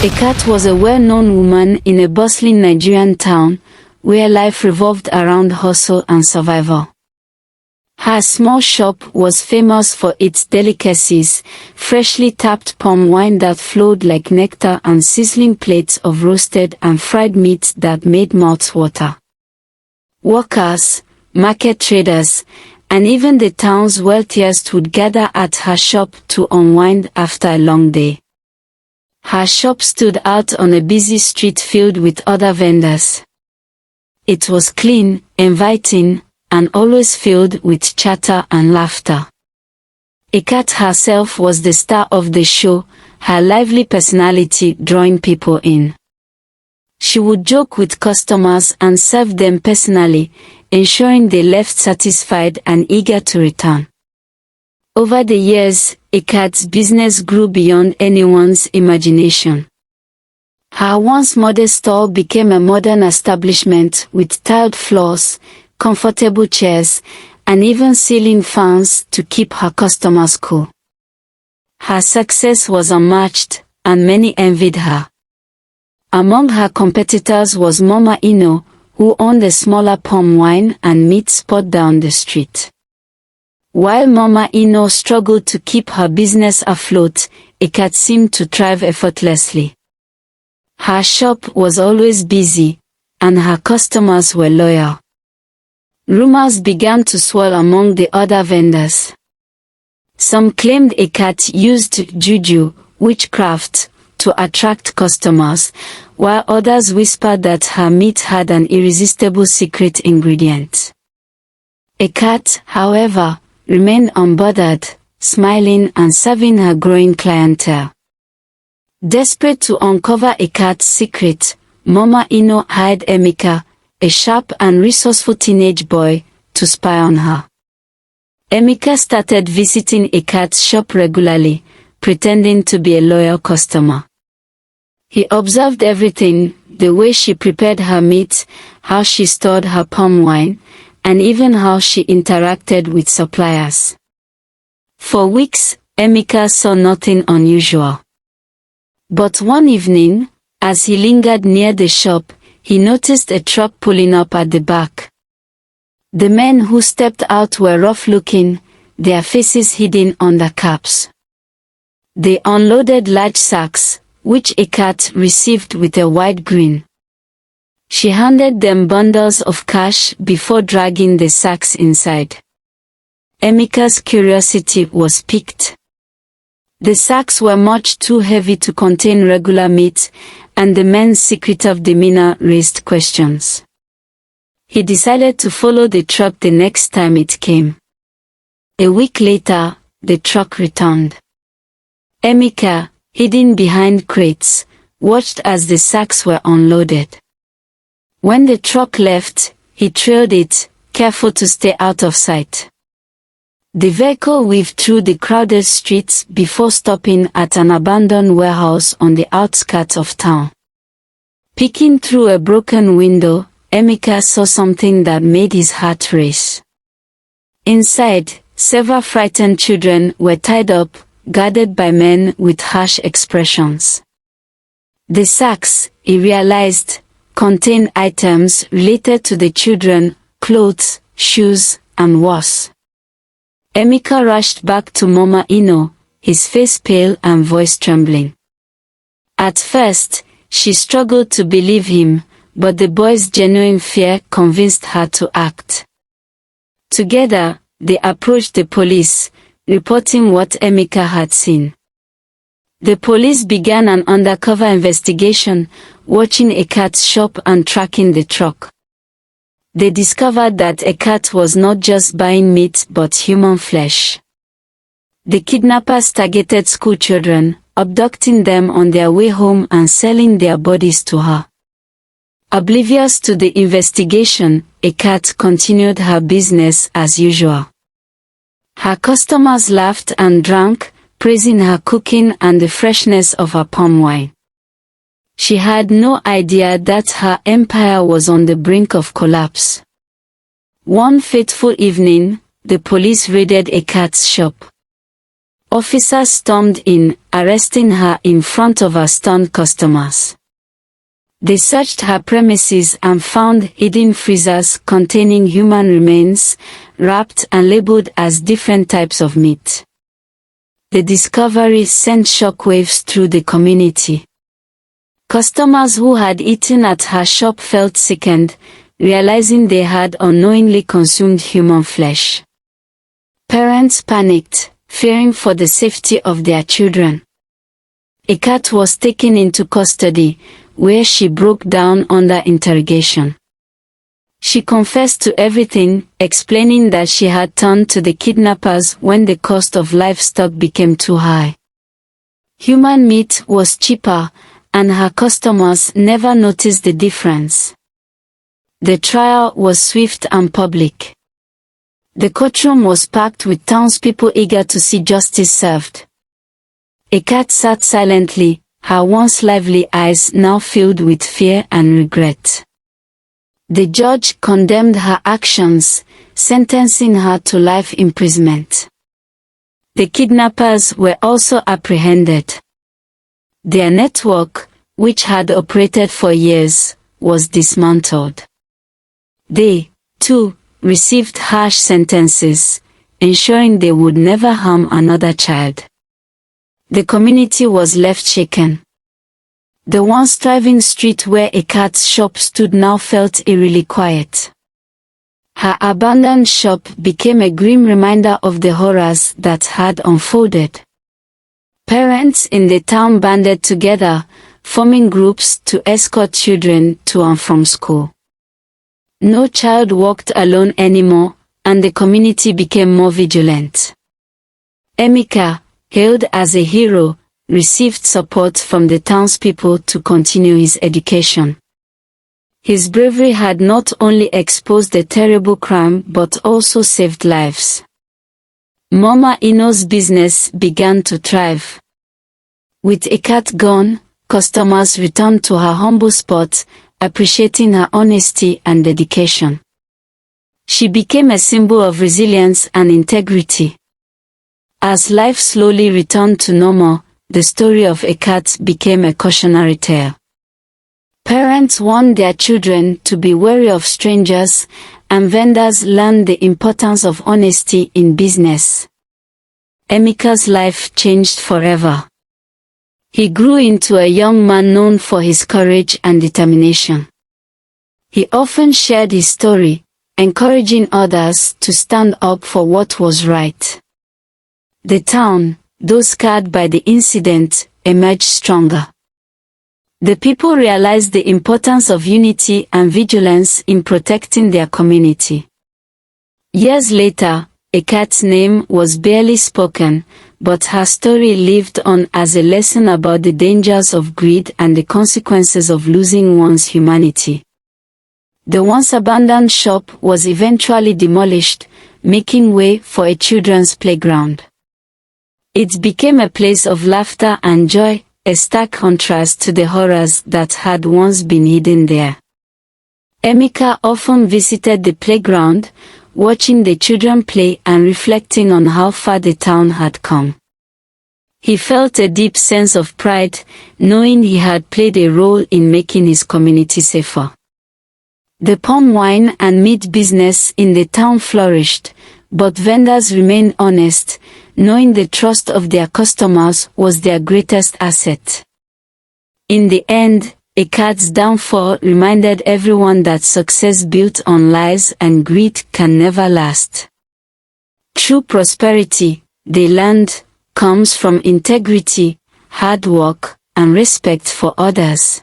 Ekat was a well-known woman in a bustling Nigerian town, where life revolved around hustle and survival. Her small shop was famous for its delicacies, freshly tapped palm wine that flowed like nectar and sizzling plates of roasted and fried meats that made mouths water. Workers, market traders, and even the town's wealthiest would gather at her shop to unwind after a long day. Her shop stood out on a busy street filled with other vendors. It was clean, inviting, and always filled with chatter and laughter. Ekat herself was the star of the show, her lively personality drawing people in. She would joke with customers and serve them personally, ensuring they left satisfied and eager to return. Over the years, Ekatte's business grew beyond anyone's imagination. Her once modest stall became a modern establishment with tiled floors, comfortable chairs, and even ceiling fans to keep her customers cool. Her success was unmatched, and many envied her. Among her competitors was Mama Ino, who owned a smaller palm wine and meat spot down the street. While Mama Ino struggled to keep her business afloat, Ekat seemed to thrive effortlessly. Her shop was always busy, and her customers were loyal. Rumors began to swirl among the other vendors. Some claimed Ekat used juju, witchcraft, to attract customers, while others whispered that her meat had an irresistible secret ingredient. Ekat, however, remained unbothered, smiling and serving her growing clientele. Desperate to uncover Ekatte's secret, Mama Ino hired Emeka, a sharp and resourceful teenage boy, to spy on her. Emeka started visiting Ekatte's shop regularly, pretending to be a loyal customer. He observed everything, the way she prepared her meat, how she stored her palm wine, and even how she interacted with suppliers. For weeks, Emeka saw nothing unusual. But one evening, as he lingered near the shop, he noticed a truck pulling up at the back. The men who stepped out were rough-looking, their faces hidden under caps. They unloaded large sacks, which Ekat received with a wide grin. She handed them bundles of cash before dragging the sacks inside. Emeka's curiosity was piqued. The sacks were much too heavy to contain regular meat, and the men's secretive demeanor raised questions. He decided to follow the truck the next time it came. A week later, the truck returned. Emeka, hidden behind crates, watched as the sacks were unloaded. When the truck left, he trailed it, careful to stay out of sight. The vehicle weaved through the crowded streets before stopping at an abandoned warehouse on the outskirts of town. Peeking through a broken window, Emeka saw something that made his heart race. Inside, several frightened children were tied up, guarded by men with harsh expressions. The sacks, he realized, contained items related to the children, clothes, shoes, and worse. Emeka rushed back to Mama Ino, his face pale and voice trembling. At first, she struggled to believe him, but the boy's genuine fear convinced her to act. Together, they approached the police, reporting what Emeka had seen. The police began an undercover investigation, watching Ekatte's shop and tracking the truck. They discovered that Ekatte was not just buying meat but human flesh. The kidnappers targeted schoolchildren, abducting them on their way home and selling their bodies to her. Oblivious to the investigation, Ekatte continued her business as usual. Her customers laughed and drank, praising her cooking and the freshness of her palm wine. She had no idea that her empire was on the brink of collapse. One fateful evening, the police raided Ekatte's shop. Officers stormed in, arresting her in front of her stunned customers. They searched her premises and found hidden freezers containing human remains, wrapped and labeled as different types of meat. The discovery sent shockwaves through the community. Customers who had eaten at her shop felt sickened, realizing they had unknowingly consumed human flesh. Parents panicked, fearing for the safety of their children. Ekatte's was taken into custody, where she broke down under interrogation. She confessed to everything, explaining that she had turned to the kidnappers when the cost of livestock became too high. Human meat was cheaper, and her customers never noticed the difference. The trial was swift and public. The courtroom was packed with townspeople eager to see justice served. Ekatte's sat silently, her once lively eyes now filled with fear and regret. The judge condemned her actions, sentencing her to life imprisonment. The kidnappers were also apprehended. Their network, which had operated for years, was dismantled. They, too, received harsh sentences, ensuring they would never harm another child. The community was left shaken. The once thriving street where Ekatte's shop stood now felt eerily quiet. Her abandoned shop became a grim reminder of the horrors that had unfolded. Parents in the town banded together, forming groups to escort children to and from school. No child walked alone anymore, and the community became more vigilant. Emeka, hailed as a hero, received support from the townspeople to continue his education. His bravery had not only exposed the terrible crime but also saved lives. Mama Ino's business began to thrive. With Ekatte's gone, customers returned to her humble spot, appreciating her honesty and dedication. She became a symbol of resilience and integrity. As life slowly returned to normal, the story of Ekatte's became a cautionary tale. Parents warned their children to be wary of strangers, and vendors learned the importance of honesty in business. Emeka's life changed forever. He grew into a young man known for his courage and determination. He often shared his story, encouraging others to stand up for what was right. The town, though scarred by the incident, emerged stronger. The people realized the importance of unity and vigilance in protecting their community. Years later, Ekatte's name was barely spoken, but her story lived on as a lesson about the dangers of greed and the consequences of losing one's humanity. The once abandoned shop was eventually demolished, making way for a children's playground. It became a place of laughter and joy, a stark contrast to the horrors that had once been hidden there. Emeka often visited the playground, watching the children play and reflecting on how far the town had come. He felt a deep sense of pride, knowing he had played a role in making his community safer. The palm wine and meat business in the town flourished, but vendors remained honest, knowing the trust of their customers was their greatest asset. In the end, Ekatte's downfall reminded everyone that success built on lies and greed can never last. True prosperity, they learned, comes from integrity, hard work, and respect for others.